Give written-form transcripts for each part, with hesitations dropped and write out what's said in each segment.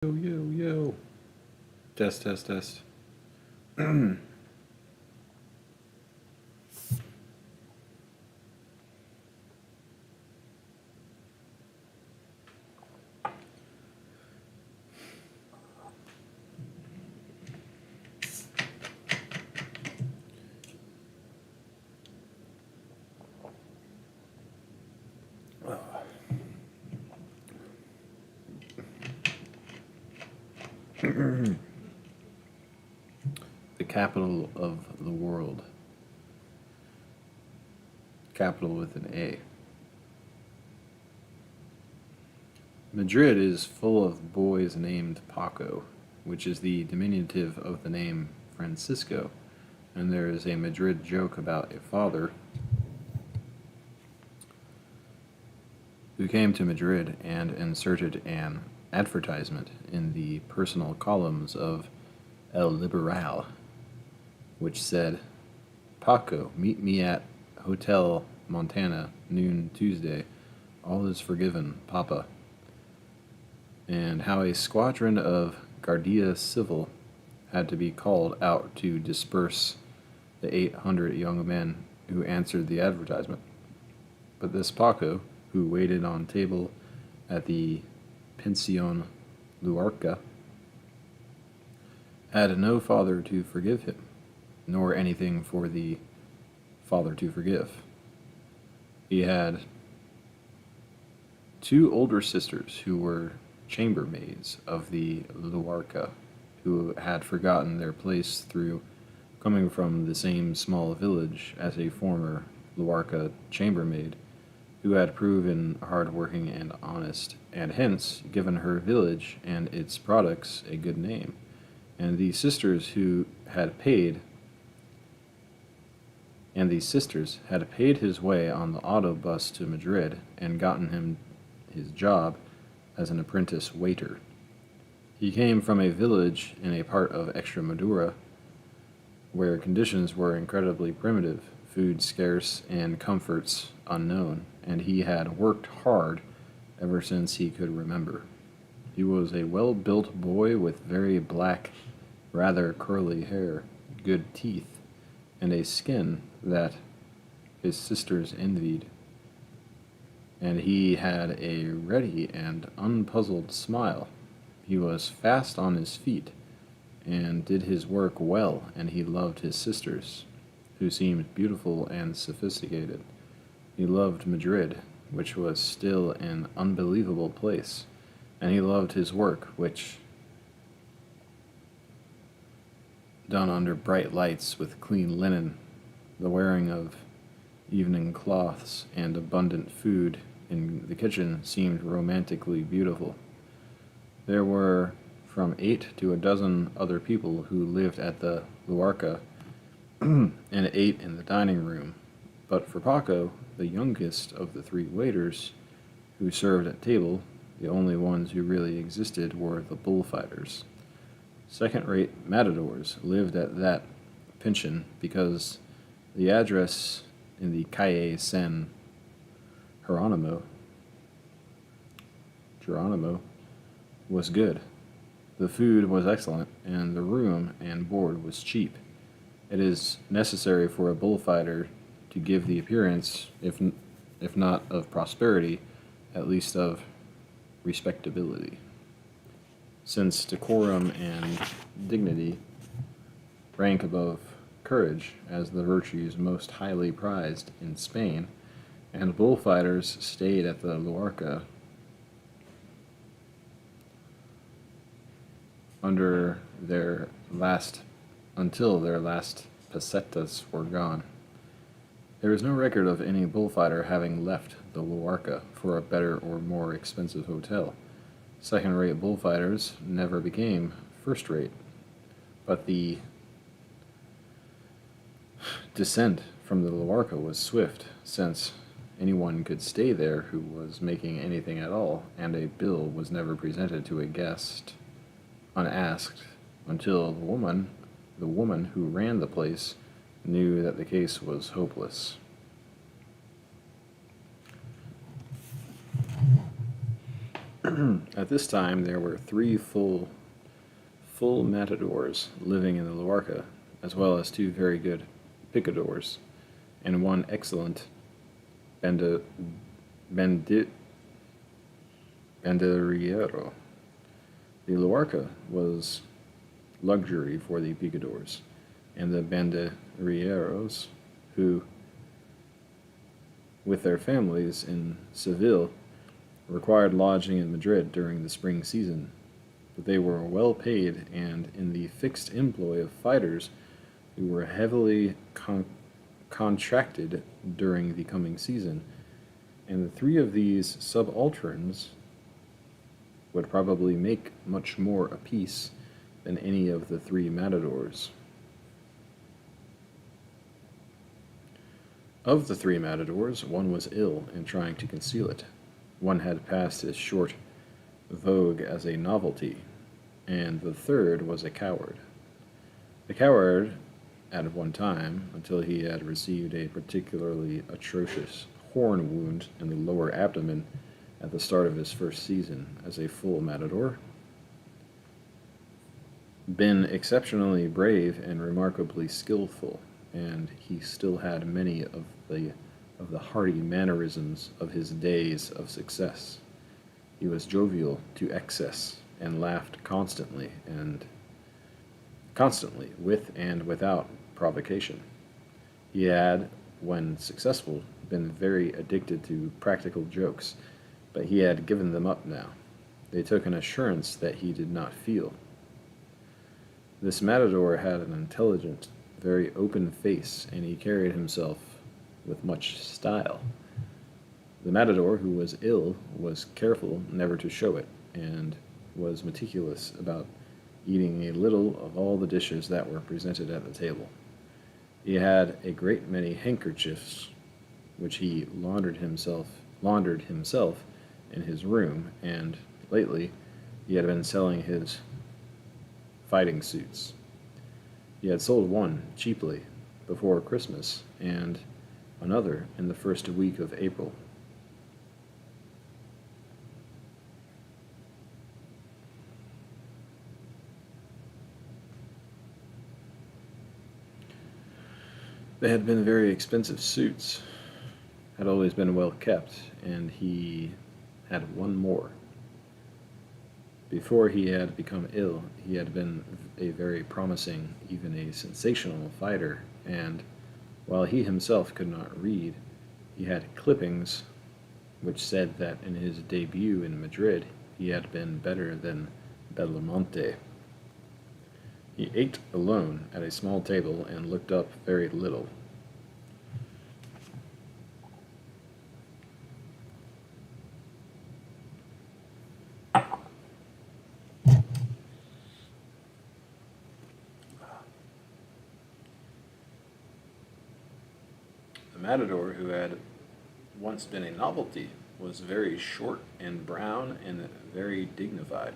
Yo, yo, yo. Test, test, test. The capital of the world. Capital with an A. Madrid is full of boys named Paco, which is the diminutive of the name Francisco, and there is a Madrid joke about a father who came to Madrid and inserted an advertisement in the personal columns of El Liberal, which said, "Paco, meet me at Hotel Montana, noon Tuesday. All is forgiven, Papa." And how a squadron of Guardia Civil had to be called out to disperse the 800 young men who answered the advertisement. But this Paco, who waited on table at the Pension Luarca, had no father to forgive him, nor anything for the father to forgive. He had two older sisters who were chambermaids of the Luarca, who had forgotten their place through coming from the same small village as a former Luarca chambermaid, who had proven hard-working and honest, and hence given her village and its products a good name. And the sisters had paid his way on the auto bus to Madrid and gotten him his job as an apprentice waiter. He came from a village in a part of Extremadura where conditions were incredibly primitive, food scarce, and comforts unknown, and he had worked hard ever since he could remember. He was a well-built boy with very black, rather curly hair, good teeth, and a skin that his sisters envied. And he had a ready and unpuzzled smile. He was fast on his feet, and did his work well, and he loved his sisters, who seemed beautiful and sophisticated. He loved Madrid, which was still an unbelievable place, and he loved his work, which, done under bright lights with clean linen, the wearing of evening cloths, and abundant food in the kitchen, seemed romantically beautiful. There were from 8 to a dozen other people who lived at the Luarca and ate in the dining room, but for Paco, the youngest of the 3 waiters who served at table, the only ones who really existed were the bullfighters. Second-rate matadors lived at that pension because the address in the Calle San Geronimo was good. The food was excellent, and the room and board was cheap. It is necessary for a bullfighter to give the appearance, if not of prosperity, at least of respectability, since decorum and dignity rank above courage as the virtues most highly prized in Spain, and bullfighters stayed at the Luarca until their last pesetas were gone. There is no record of any bullfighter having left the Luarca for a better or more expensive hotel. Second-rate bullfighters never became first-rate, but the descent from the Luarca was swift, since anyone could stay there who was making anything at all, and a bill was never presented to a guest unasked until the woman who ran the place knew that the case was hopeless. At this time, there were three full matadors living in the Luarca, as well as two very good picadors, and one excellent banda, bandi, banderillero. The Luarca was luxury for the picadors, and the banderilleros, who, with their families in Seville, required lodging in Madrid during the spring season, but they were well paid and in the fixed employ of fighters who were heavily contracted during the coming season, and the three of these subalterns would probably make much more apiece than any of the three matadors. Of the three matadors, one was ill and trying to conceal it. One had passed his short vogue as a novelty, and the third was a coward. The coward, at one time, until he had received a particularly atrocious horn wound in the lower abdomen at the start of his first season as a full matador, been exceptionally brave and remarkably skillful, and he still had many of the hearty mannerisms of his days of success. He was jovial to excess and laughed constantly with and without provocation. He had, when successful, been very addicted to practical jokes, but he had given them up now. They took an assurance that he did not feel. This matador had an intelligent, very open face, and he carried himself with much style. The matador who was ill was careful never to show it, and was meticulous about eating a little of all the dishes that were presented at the table. He had a great many handkerchiefs, which he laundered himself in his room, and lately he had been selling his fighting suits. He had sold one cheaply before Christmas, and another in the first week of April. They had been very expensive suits, had always been well kept, and he had one more. Before he had become ill, he had been a very promising, even a sensational fighter, and while he himself could not read, he had clippings which said that in his debut in Madrid he had been better than Bellomonte. He ate alone at a small table and looked up very little. The matador, who had once been a novelty, was very short and brown and very dignified.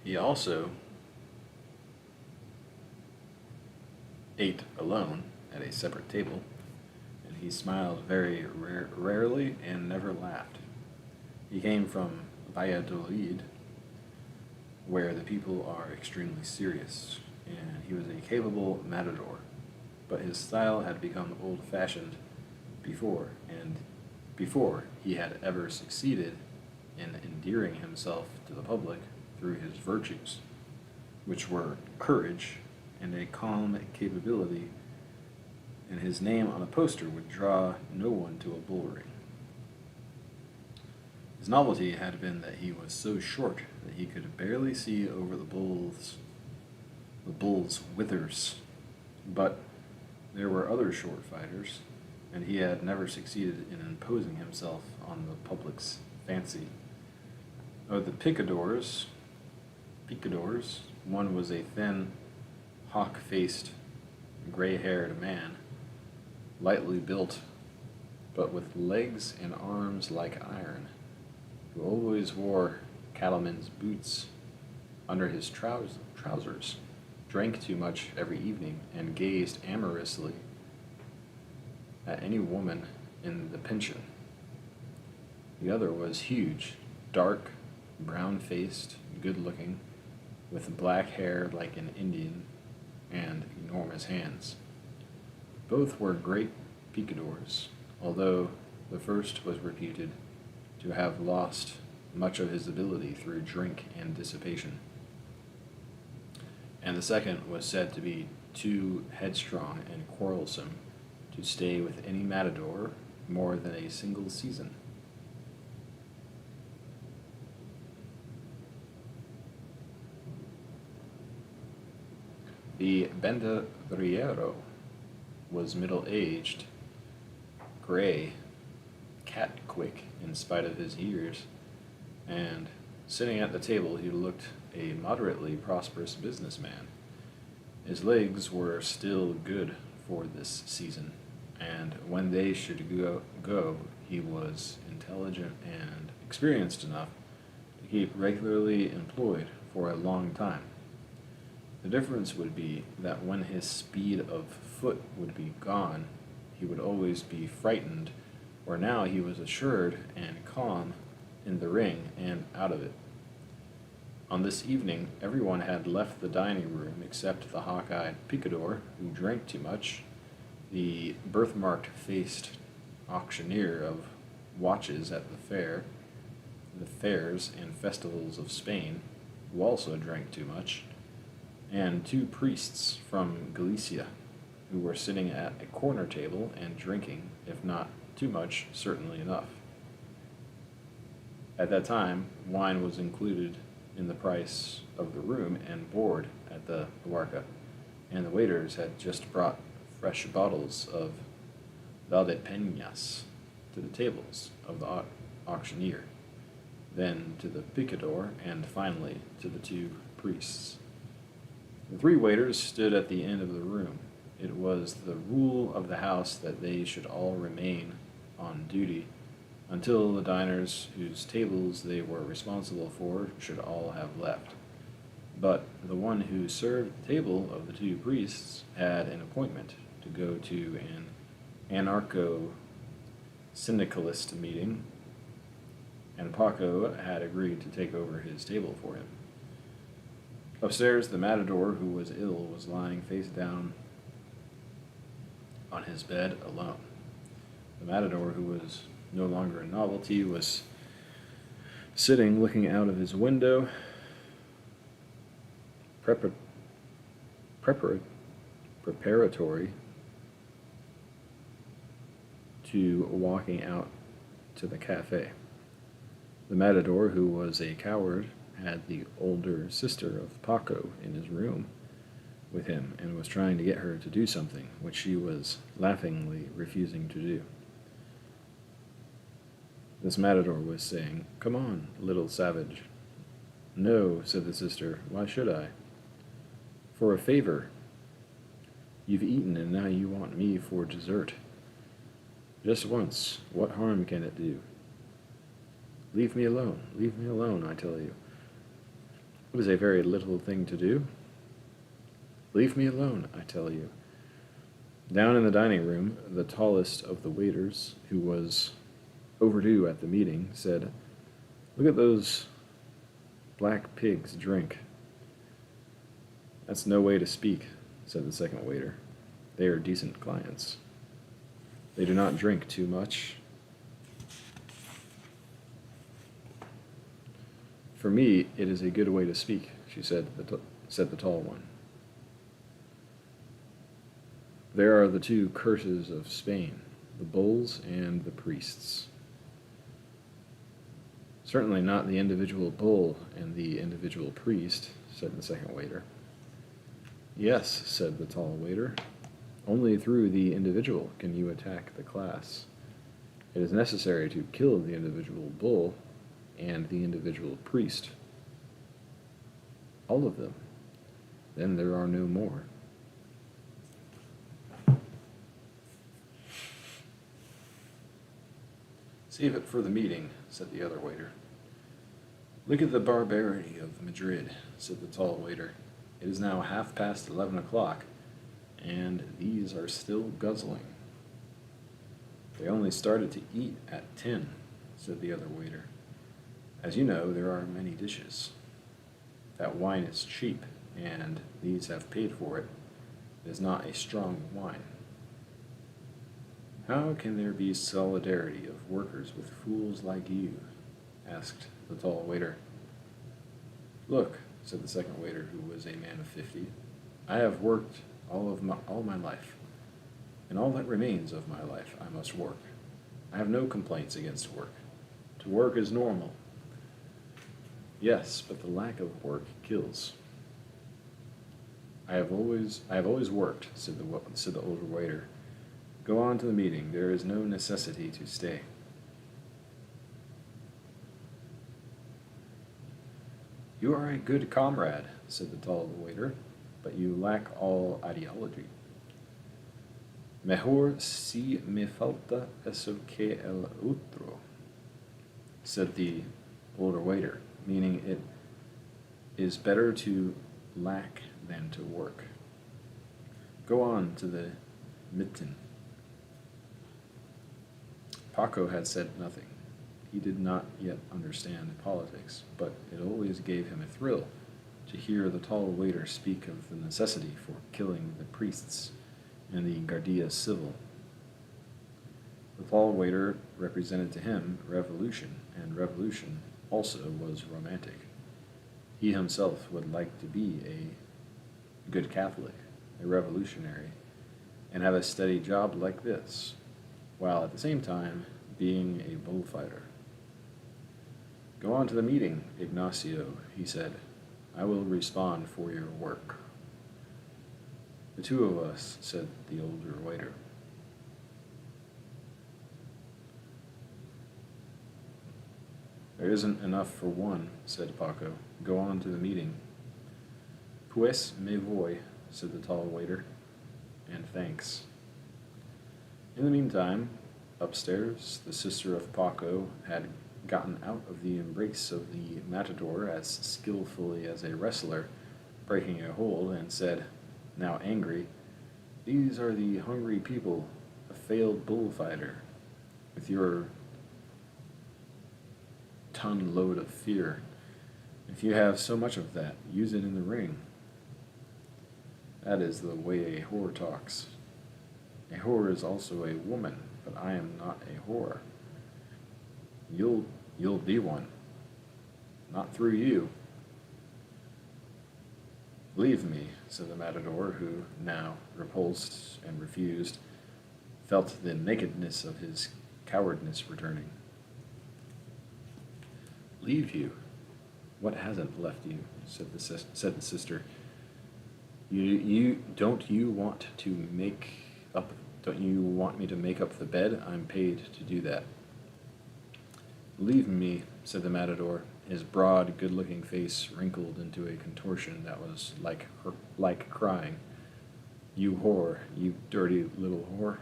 He also ate alone at a separate table, and he smiled very rarely and never laughed. He came from Valladolid, where the people are extremely serious, and he was a capable matador, but his style had become old-fashioned before he had ever succeeded in endearing himself to the public through his virtues, which were courage and a calm capability, and his name on a poster would draw no one to a bull ring. His novelty had been that he was so short that he could barely see over the bull's withers, but there were other short fighters, and he had never succeeded in imposing himself on the public's fancy. Of the picadors, one was a thin, hawk-faced, gray-haired man, lightly built, but with legs and arms like iron, who always wore cattleman's boots under his trousers, drank too much every evening, and gazed amorously at any woman in the pension. The other was huge, dark, brown-faced, good-looking, with black hair like an Indian and enormous hands. Both were great picadors, although the first was reputed to have lost much of his ability through drink and dissipation, and the second was said to be too headstrong and quarrelsome to stay with any matador more than a single season. The bendariero was middle-aged, gray, cat-quick in spite of his years, and sitting at the table he looked a moderately prosperous businessman. His legs were still good for this season, and when they should go, he was intelligent and experienced enough to keep regularly employed for a long time. The difference would be that when his speed of foot would be gone, he would always be frightened, where now he was assured and calm in the ring and out of it. On this evening, everyone had left the dining room except the hawk-eyed picador, who drank too much, the birthmarked-faced auctioneer of watches at the fairs and festivals of Spain, who also drank too much, and two priests from Galicia, who were sitting at a corner table and drinking, if not too much, certainly enough. At that time, wine was included in the price of the room and board at the Huarca, and the waiters had just brought fresh bottles of Valdepeñas to the tables of the auctioneer, then to the picador, and finally to the two priests. The three waiters stood at the end of the room. It was the rule of the house that they should all remain on duty until the diners whose tables they were responsible for should all have left. But the one who served the table of the two priests had an appointment to go to an anarcho-syndicalist meeting, and Paco had agreed to take over his table for him. Upstairs, the matador who was ill was lying face down on his bed alone. The matador who was no longer a novelty was sitting looking out of his window, preparatory to walking out to the cafe. The matador, who was a coward, had the older sister of Paco in his room with him and was trying to get her to do something, which she was laughingly refusing to do. This matador was saying, "Come on, little savage." "No," said the sister. "Why should I?" "For a favor. You've eaten and now you want me for dessert." "Just once. What harm can it do?" Leave me alone, I tell you." "It is a very little thing to do." "Leave me alone, I tell you." Down in the dining room, the tallest of the waiters, who was overdue at the meeting, said, "Look at those black pigs drink." "That's no way to speak," said the second waiter. "They are decent clients. They do not drink too much." "For me, it is a good way to speak," said the tall one. "There are the two curses of Spain, the bulls and the priests." "Certainly not the individual bull and the individual priest," said the second waiter. "Yes," said the tall waiter. "Only through the individual can you attack the class. It is necessary to kill the individual bull and the individual priest. All of them. Then there are no more." "Save it for the meeting," said the other waiter. "Look at the barbarity of Madrid," said the tall waiter. "It is now 11:30, and these are still guzzling. They only started to eat at 10, said the other waiter. As you know, there are many dishes. That wine is cheap, and these have paid for it. It is not a strong wine. How can there be solidarity of workers with fools like you? Asked the tall waiter. Look, said the second waiter, who was a man of 50, I have worked all my life. In all that remains of my life, I must work. I have no complaints against work. To work is normal. Yes, but the lack of work kills. I have always worked, said the older waiter. Go on to the meeting. There is no necessity to stay. You are a good comrade, said the tall waiter, but you lack all ideology. Mejor si me falta eso que el otro, said the older waiter, meaning it is better to lack than to work. Go on to the mitten. Paco had said nothing. He did not yet understand politics, but it always gave him a thrill to hear the tall waiter speak of the necessity for killing the priests and the Guardia Civil. The tall waiter represented to him revolution, and revolution also was romantic. He himself would like to be a good Catholic, a revolutionary, and have a steady job like this, while at the same time being a bullfighter. Go on to the meeting, Ignacio, he said. I will respond for your work. The two of us, said the older waiter. There isn't enough for one, said Paco. Go on to the meeting. Pues me voy, said the tall waiter, and thanks. In the meantime, upstairs, the sister of Paco had gotten out of the embrace of the matador as skillfully as a wrestler, breaking a hold, and said, now angry, these are the hungry people, a failed bullfighter, with your ton load of fear. If you have so much of that, use it in the ring. That is the way a whore talks. A whore is also a woman, but I am not a whore. You'll be one. Not through you. Leave me, said the matador, who, now repulsed and refused, felt the nakedness of his cowardice returning. Leave you? What hasn't left you? Said the sister. Don't you want me to make up the bed? I'm paid to do that. Leave me, said the matador, his broad, good-looking face wrinkled into a contortion that was like crying. You whore, you dirty little whore.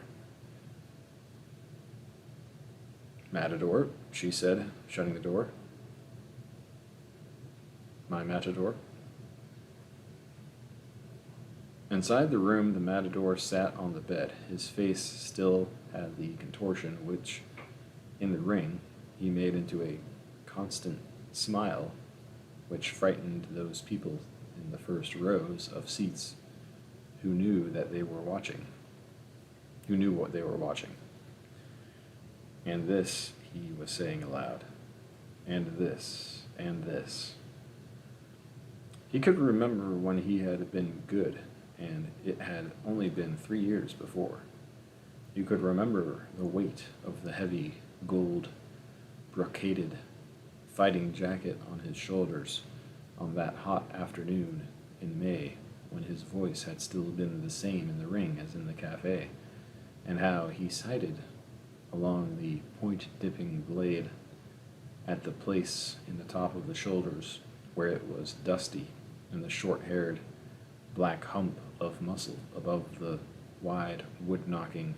Matador, she said, shutting the door. My matador. Inside the room, the matador sat on the bed. His face still had the contortion which, in the ring, he made into a constant smile which frightened those people in the first rows of seats who knew what they were watching. And this, he was saying aloud, and this, and this. He could remember when he had been good, and it had only been 3 years before. He could remember the weight of the heavy, gold, brocaded fighting jacket on his shoulders on that hot afternoon in May when his voice had still been the same in the ring as in the cafe, and how he sighted along the point-dipping blade at the place in the top of the shoulders where it was dusty and the short-haired black hump of muscle above the wide, wood-knocking,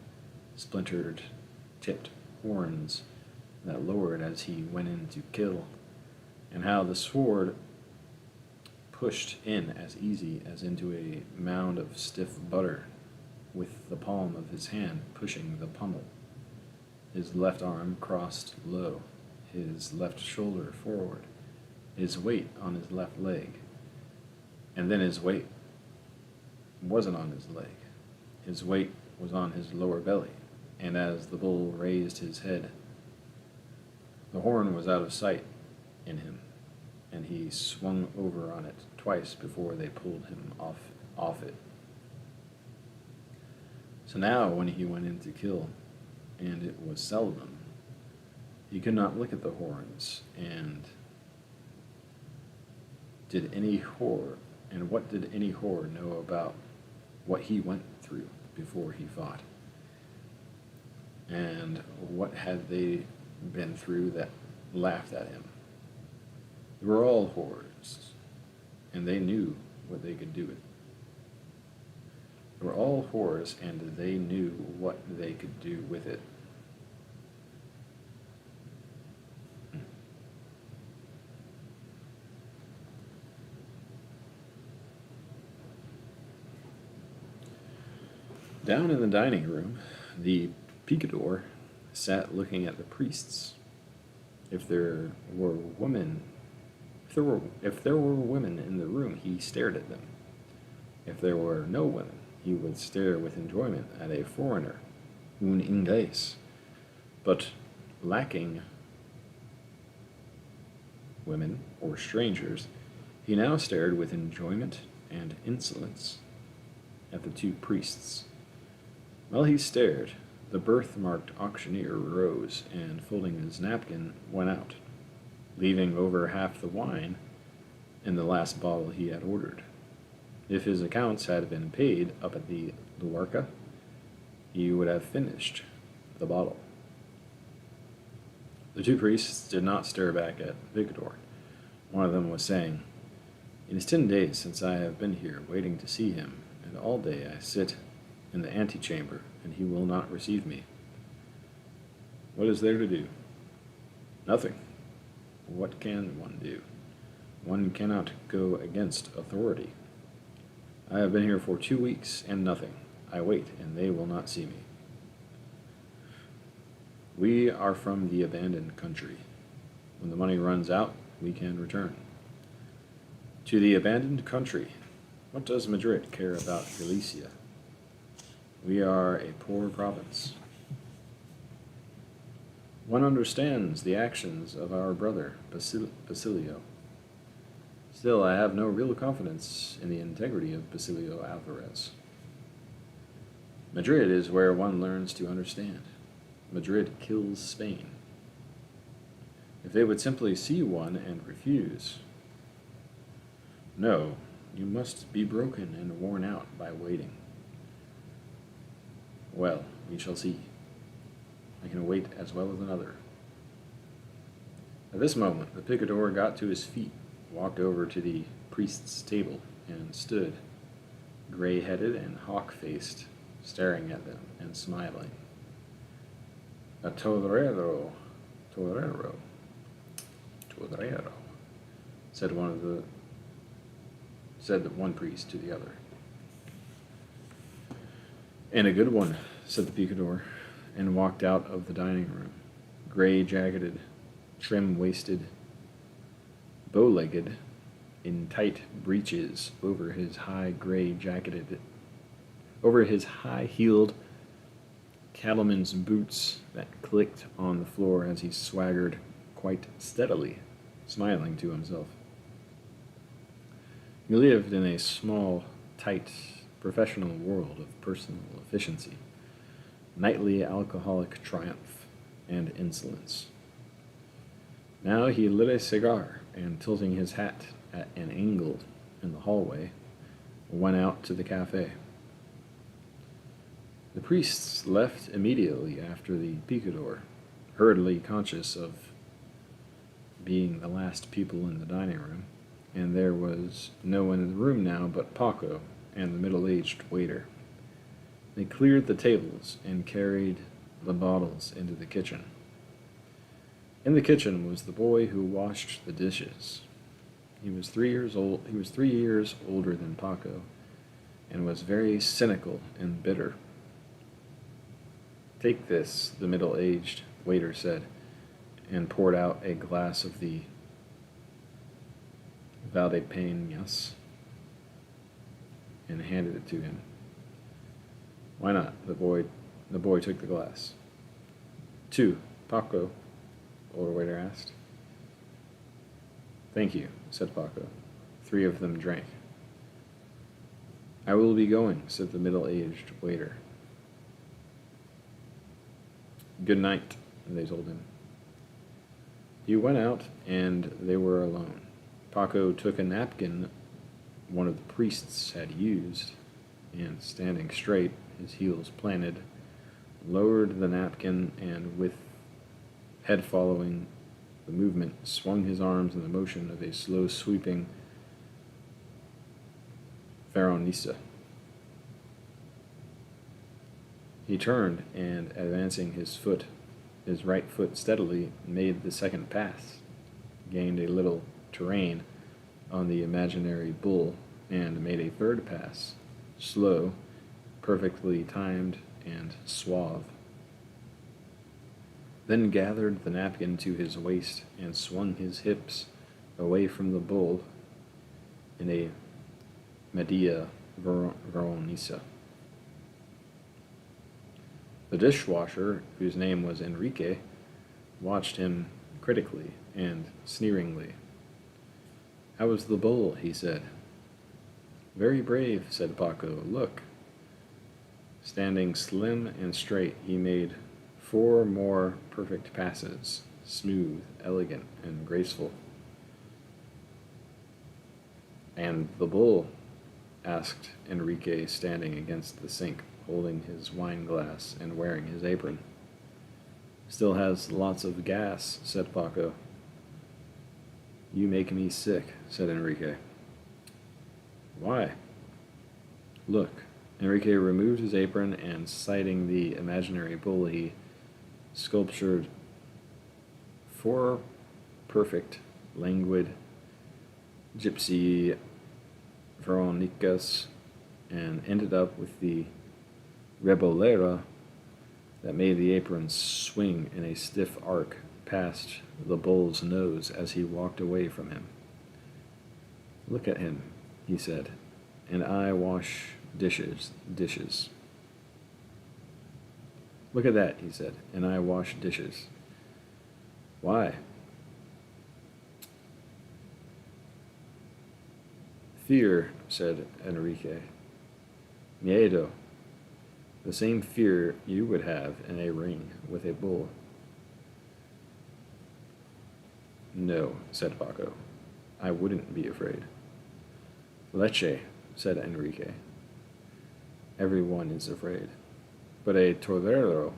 splintered-tipped horns that lowered as he went in to kill, and how the sword pushed in as easy as into a mound of stiff butter, with the palm of his hand pushing the pommel, his left arm crossed low, his left shoulder forward, his weight on his left leg, and then his weight wasn't on his leg. His weight was on his lower belly, and as the bull raised his head, the horn was out of sight in him, and he swung over on it twice before they pulled him off it. So now when he went in to kill, and it was seldom, he could not look at the horns, and what did any whore know about what he went through before he fought? And what had they been through that laughed at him? They were all whores, and they knew what they could do with it. They were all whores, and they knew what they could do with it. Down in the dining room, the picador sat looking at the priests. If there were women in the room, he stared at them. If there were no women, he would stare with enjoyment at a foreigner, un inglés. But lacking women or strangers, he now stared with enjoyment and insolence at the two priests. While he stared, the birthmarked auctioneer rose and, folding his napkin, went out, leaving over half the wine in the last bottle he had ordered. If his accounts had been paid up at the Luarca, he would have finished the bottle. The two priests did not stare back at Picador. One of them was saying, "It is 10 days since I have been here waiting to see him, and all day I sit in the antechamber, and he will not receive me. What is there to do? Nothing. What can one do? One cannot go against authority. I have been here for 2 weeks, and nothing. I wait, and they will not see me. We are from the abandoned country. When the money runs out, we can return. To the abandoned country. What does Madrid care about Galicia? We are a poor province. One understands the actions of our brother, Basilio. Still, I have no real confidence in the integrity of Basilio Alvarez. Madrid is where one learns to understand. Madrid kills Spain. If they would simply see one and refuse. No, you must be broken and worn out by waiting. Well, we shall see. I can wait as well as another." At this moment, the picador got to his feet, walked over to the priest's table, and stood, gray-headed and hawk-faced, staring at them and smiling. "A torero, said the one priest to the other. "And a good one," said the picador, and walked out of the dining room, gray-jacketed, trim-waisted, bow-legged, in tight breeches over his high-heeled cattleman's boots that clicked on the floor as he swaggered quite steadily, smiling to himself. He lived in a small, tight, professional world of personal efficiency, nightly alcoholic triumph, and insolence. Now he lit a cigar and, tilting his hat at an angle in the hallway, went out to the cafe. The priests left immediately after the picador, hurriedly conscious of being the last people in the dining room, and there was no one in the room now but Paco and the middle-aged waiter. They cleared the tables and carried the bottles into the kitchen. In the kitchen was the boy who washed the dishes. He was 3 years old. He was 3 years older than Paco, and was very cynical and bitter. "Take this," the middle-aged waiter said, and poured out a glass of the Valdepeñas and handed it to him. Why not? The boy took the glass. Two, Paco, the older waiter asked. Thank you, said Paco. Three of them drank. I will be going, said the middle-aged waiter. Good night, they told him. He went out, and they were alone. Paco took a napkin one of the priests had used, and standing straight, his heels planted, lowered the napkin and, with head following the movement, swung his arms in the motion of a slow sweeping Veronisa. He turned and, advancing his right foot steadily, made the second pass, gained a little terrain on the imaginary bull, and made a third pass, slow, perfectly timed, and suave. Then gathered the napkin to his waist and swung his hips away from the bull in a Medea Veronisa. The dishwasher, whose name was Enrique, watched him critically and sneeringly. How was the bull? He said. Very brave, said Paco. Look. Standing slim and straight, he made 4 more perfect passes, smooth, elegant, and graceful. And the bull? Asked Enrique, standing against the sink, holding his wine glass and wearing his apron. Still has lots of gas, said Paco. You make me sick, said Enrique. Why? Look. Enrique removed his apron and, citing the imaginary bull, he sculptured 4 perfect, languid, gypsy Veronicas and ended up with the rebolera that made the apron swing in a stiff arc past the bull's nose as he walked away from him. Look at him, he said, and I wash dishes. Look at that, he said, and I wash dishes. Why? Fear, said Enrique. Miedo. The same fear you would have in a ring with a bull. No, said Paco. I wouldn't be afraid. Leche, said Enrique. Everyone is afraid. But a torero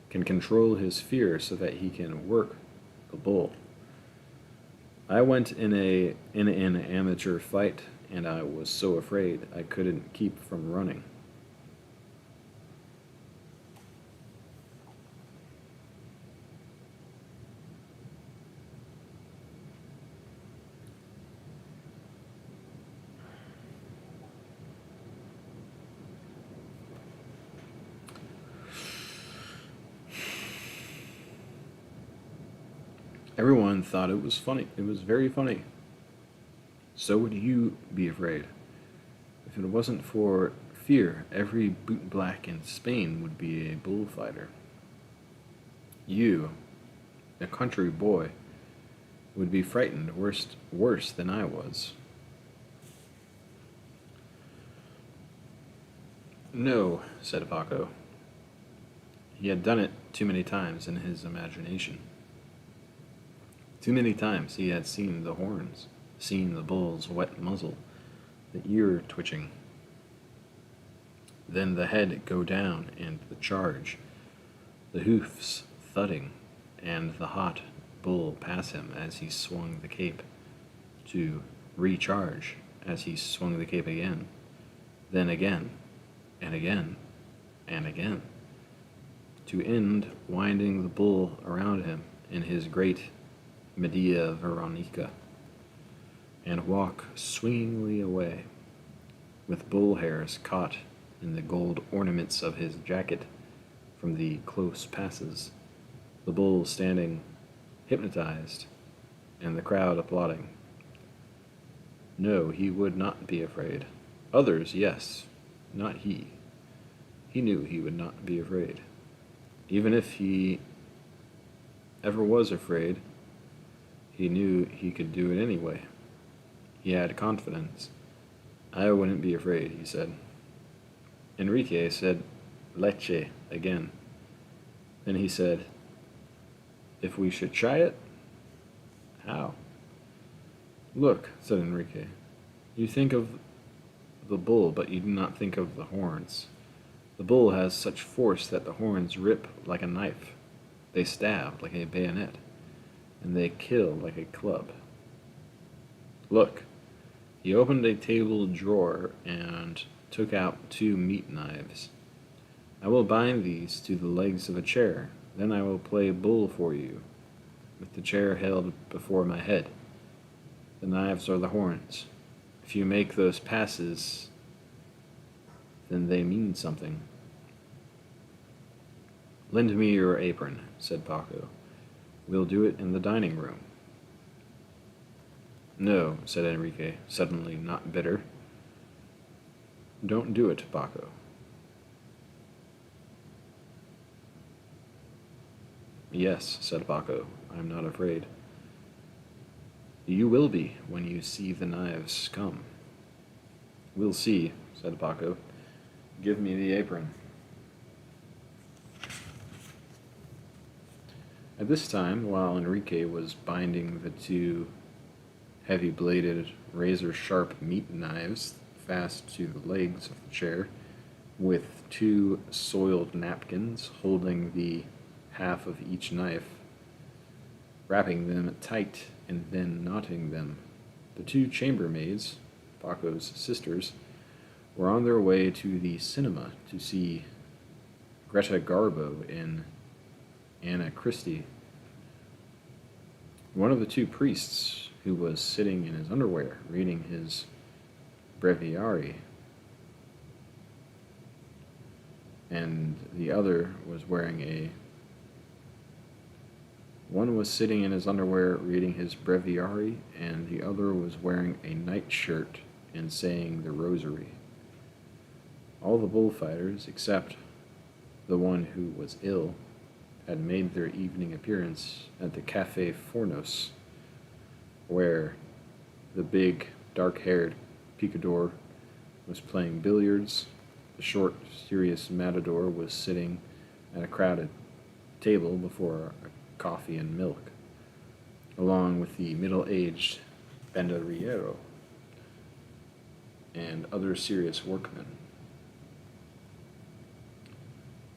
can control his fear so that he can work the bull. I went in an amateur fight, and I was so afraid I couldn't keep from running. Everyone thought it was funny. It was very funny. So would you be afraid. If it wasn't for fear, every bootblack in Spain would be a bullfighter. You, a country boy, would be frightened worse than I was. No, said Paco. He had done it too many times in his imagination. Too many times he had seen the horns, seen the bull's wet muzzle, the ear twitching, then the head go down and the charge, the hoofs thudding, and the hot bull pass him as he swung the cape, to recharge as he swung the cape again, then again, and again, and again, to end winding the bull around him in his great Medea Veronica, and walk swingingly away, with bull hairs caught in the gold ornaments of his jacket from the close passes, the bull standing hypnotized, and the crowd applauding. No, he would not be afraid. Others, yes, not he. He knew he would not be afraid. Even if he ever was afraid, he knew he could do it anyway. He had confidence. I wouldn't be afraid, he said. Enrique said, leche, again. Then he said, if we should try it? How? Look, said Enrique. You think of the bull, but you do not think of the horns. The bull has such force that the horns rip like a knife. They stab like a bayonet, and they kill like a club. Look. He opened a table drawer and took out 2 meat knives. I will bind these to the legs of a chair. Then I will play bull for you, with the chair held before my head. The knives are the horns. If you make those passes, then they mean something. Lend me your apron, said Paco. We'll do it in the dining room. No, said Enrique, suddenly not bitter. Don't do it, Paco. Yes, said Paco, I'm not afraid. You will be when you see the knives come. We'll see, said Paco. Give me the apron. At this time, while Enrique was binding the 2 heavy-bladed, razor-sharp meat knives fast to the legs of the chair, with 2 soiled napkins holding the half of each knife, wrapping them tight and then knotting them, the 2 chambermaids, Paco's sisters, were on their way to the cinema to see Greta Garbo in Anna Christie. One of the 2 priests, who was sitting in his underwear reading his breviary, and the other was one was sitting in his underwear reading his breviary, and the other was wearing a nightshirt and saying the rosary. All the bullfighters, except the one who was ill, had made their evening appearance at the Café Fornos, where the big, dark-haired picador was playing billiards, the short, serious matador was sitting at a crowded table before a coffee and milk, along with the middle-aged banderillero and other serious workmen.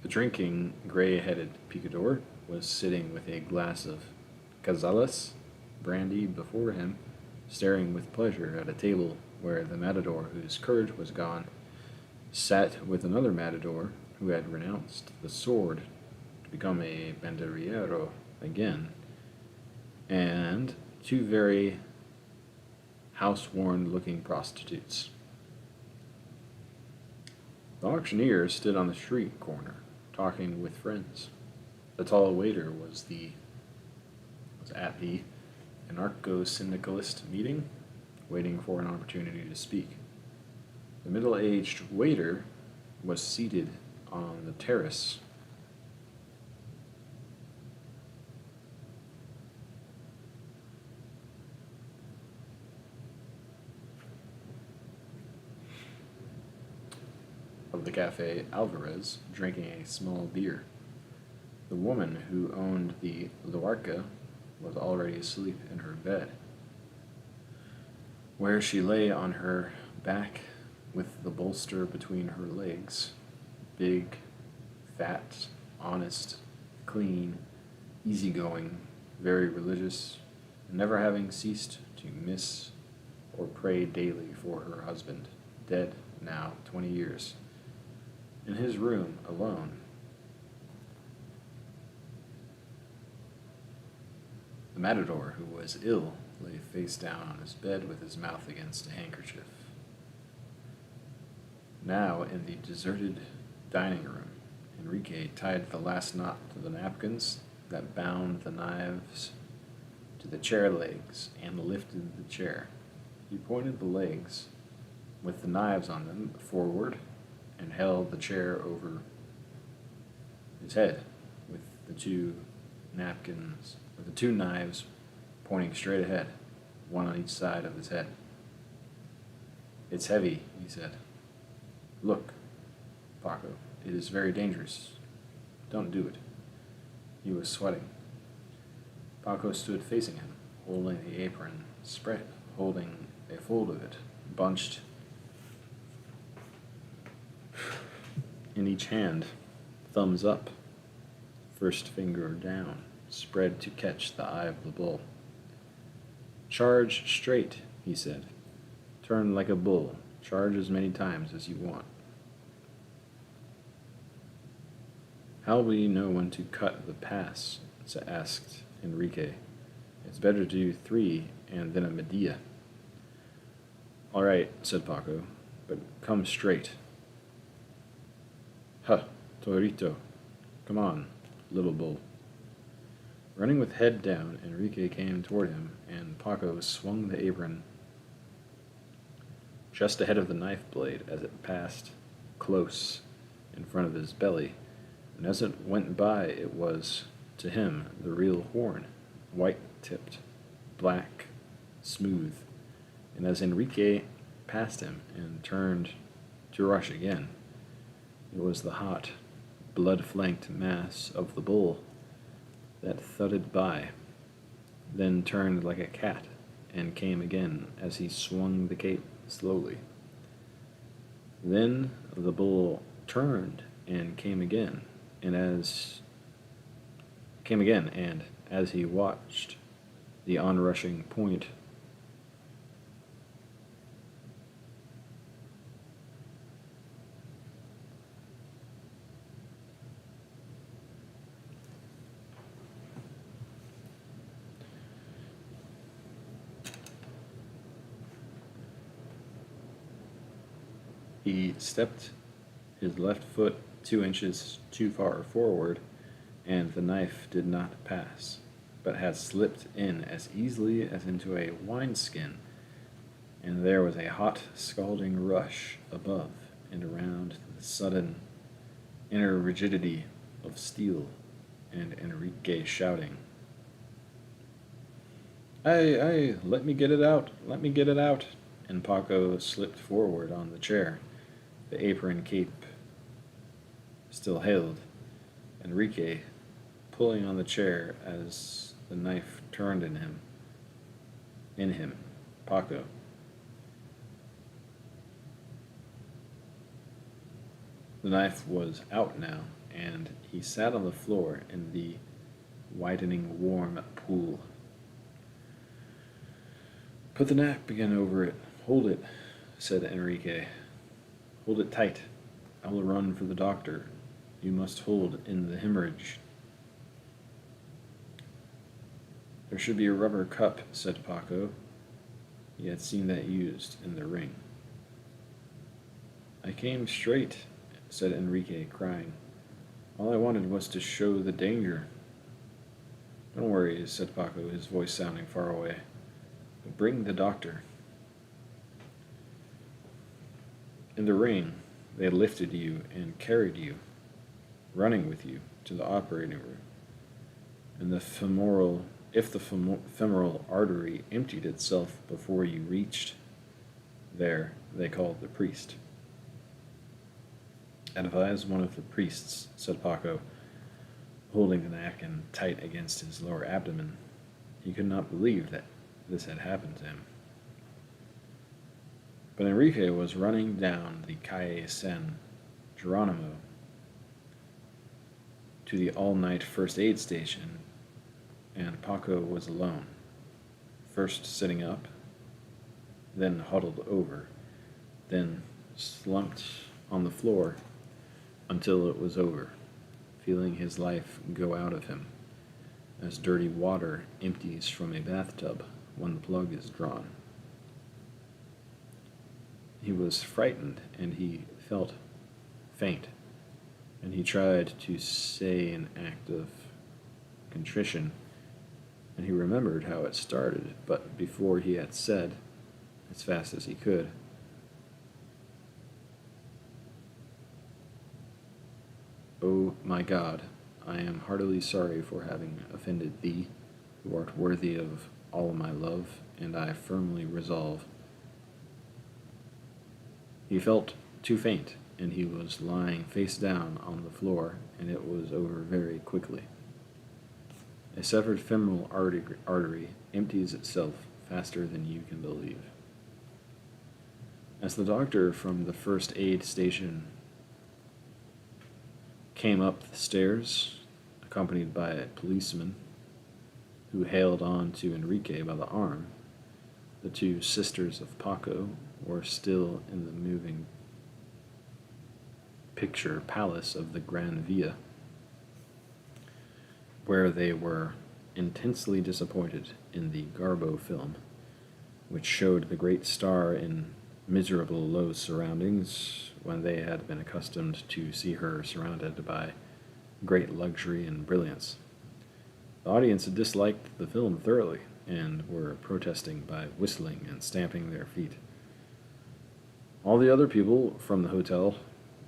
The drinking, gray-headed picador was sitting with a glass of Cazales brandy before him, staring with pleasure at a table where the matador, whose courage was gone, sat with another matador who had renounced the sword to become a banderillero again, and 2 very house-worn-looking prostitutes. The auctioneer stood on the street corner, talking with friends. The tall waiter was at the anarcho-syndicalist meeting, waiting for an opportunity to speak. The middle-aged waiter was seated on the terrace of the Café Alvarez, drinking a small beer. The woman who owned the Luarca was already asleep in her bed, where she lay on her back with the bolster between her legs. Big, fat, honest, clean, easygoing, very religious, and never having ceased to miss or pray daily for her husband, dead now 20 years, in his room alone. The matador, who was ill, lay face down on his bed with his mouth against a handkerchief. Now, in the deserted dining room, Enrique tied the last knot to the napkins, that bound the knives to the chair legs and lifted the chair. He pointed the legs, with the knives on them, forward and held the chair over his head with the two knives pointing straight ahead, one on each side of his head. "It's heavy," he said. "Look, Paco, it is very dangerous. Don't do it." He was sweating. Paco stood facing him, holding the apron spread, holding a fold of it, bunched in each hand, thumbs up, first finger down, spread to catch the eye of the bull. "Charge straight," he said. "Turn like a bull. Charge as many times as you want." "How will you know when to cut the pass?" asked Enrique. "It's better to do 3 and then a Medea." "All right," said Paco, "but come straight." "Huh, Torito. Come on, little bull." Running with head down, Enrique came toward him, and Paco swung the apron just ahead of the knife blade as it passed close in front of his belly, and as it went by it was, to him, the real horn, white-tipped, black, smooth, and as Enrique passed him and turned to rush again, it was the hot, blood-flanked mass of the bull that thudded by, then turned like a cat and came again as he swung the cape slowly. Then the bull turned and came again, and as he watched the onrushing point he stepped his left foot 2 inches too far forward, and the knife did not pass, but had slipped in as easily as into a wineskin, and there was a hot, scalding rush above and around the sudden inner rigidity of steel, and Enrique shouting, Ay, let me get it out, let me get it out," and Paco slipped forward on the chair, the apron cape still held, Enrique pulling on the chair as the knife turned in him, Paco. The knife was out now, and he sat on the floor in the widening warm pool. "Put the napkin over it. Hold it," said Enrique. "Hold it tight. I will run for the doctor. You must hold in the hemorrhage." "There should be a rubber cup," said Paco. He had seen that used in the ring. "I came straight," said Enrique, crying. "All I wanted was to show the danger." "Don't worry," said Paco, his voice sounding far away. "Bring the doctor." In the ring, they lifted you and carried you, running with you, to the operating room. And if the femoral artery emptied itself before you reached there, they called the priest. "Advise one of the priests," said Paco, holding the napkin tight against his lower abdomen. He could not believe that this had happened to him. But Enrique was running down the Calle San Geronimo to the all-night first aid station, and Paco was alone, first sitting up, then huddled over, then slumped on the floor until it was over, feeling his life go out of him, as dirty water empties from a bathtub when the plug is drawn. He was frightened, and he felt faint, and he tried to say an act of contrition, and he remembered how it started, but before he had said, as fast as he could, "O my God, I am heartily sorry for having offended thee, who art worthy of all my love, and I firmly resolve." He felt too faint, and he was lying face down on the floor, and it was over very quickly. A severed femoral artery empties itself faster than you can believe. As the doctor from the first aid station came up the stairs, accompanied by a policeman who hailed on to Enrique by the arm, the two sisters of Paco were still in the moving picture palace of the Gran Via, where they were intensely disappointed in the Garbo film, which showed the great star in miserable low surroundings when they had been accustomed to see her surrounded by great luxury and brilliance. The audience disliked the film thoroughly and were protesting by whistling and stamping their feet. All the other people from the hotel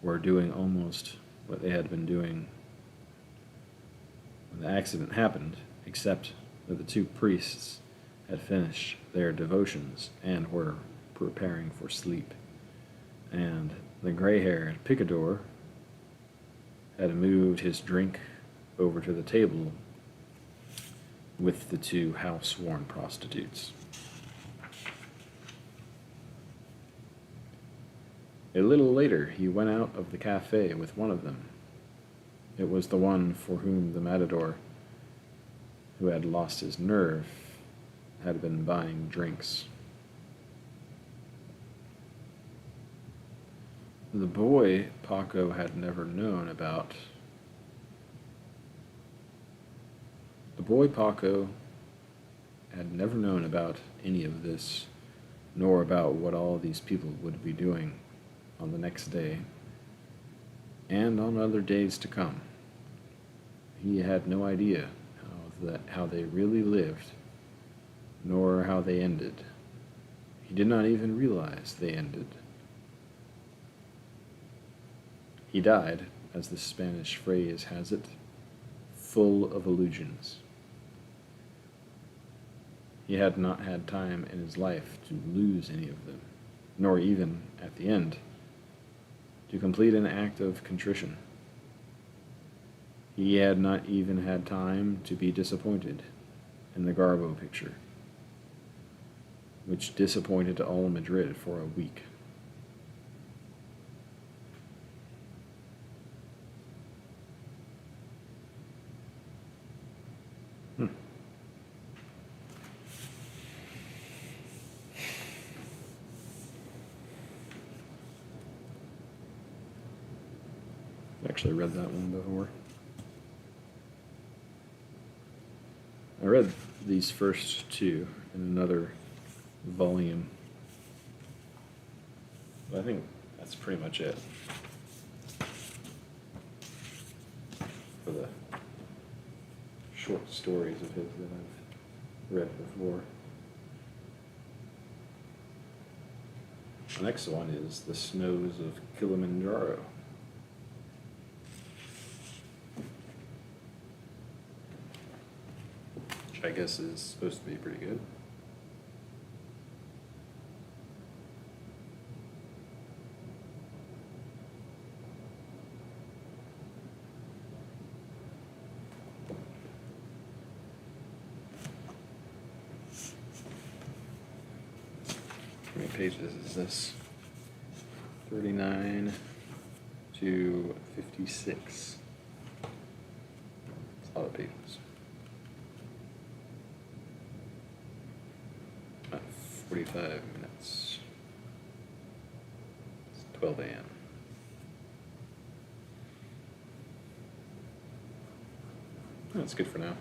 were doing almost what they had been doing when the accident happened, except that the two priests had finished their devotions and were preparing for sleep, and the gray-haired picador had moved his drink over to the table with the two house-worn prostitutes. A little later, he went out of the cafe with one of them. It was the one for whom the matador, who had lost his nerve, had been buying drinks. The boy Paco had never known about. The boy Paco had never known about any of this, nor about what all these people would be doing on the next day, and on other days to come. He had no idea how they really lived, nor how they ended. He did not even realize they ended. He died, as the Spanish phrase has it, full of illusions. He had not had time in his life to lose any of them, nor even, at the end, to complete an act of contrition. He had not even had time to be disappointed in the Garbo picture, which disappointed all Madrid for a week. Actually read that one before. I read these first two in another volume, but I think that's pretty much it for the short stories of his that I've read before. The next one is The Snows of Kilimanjaro. Which I guess is supposed to be pretty good. How many pages is this? 39 to 56. It's a lot of pages. About 45 minutes. It's 12 a.m. That's good for now.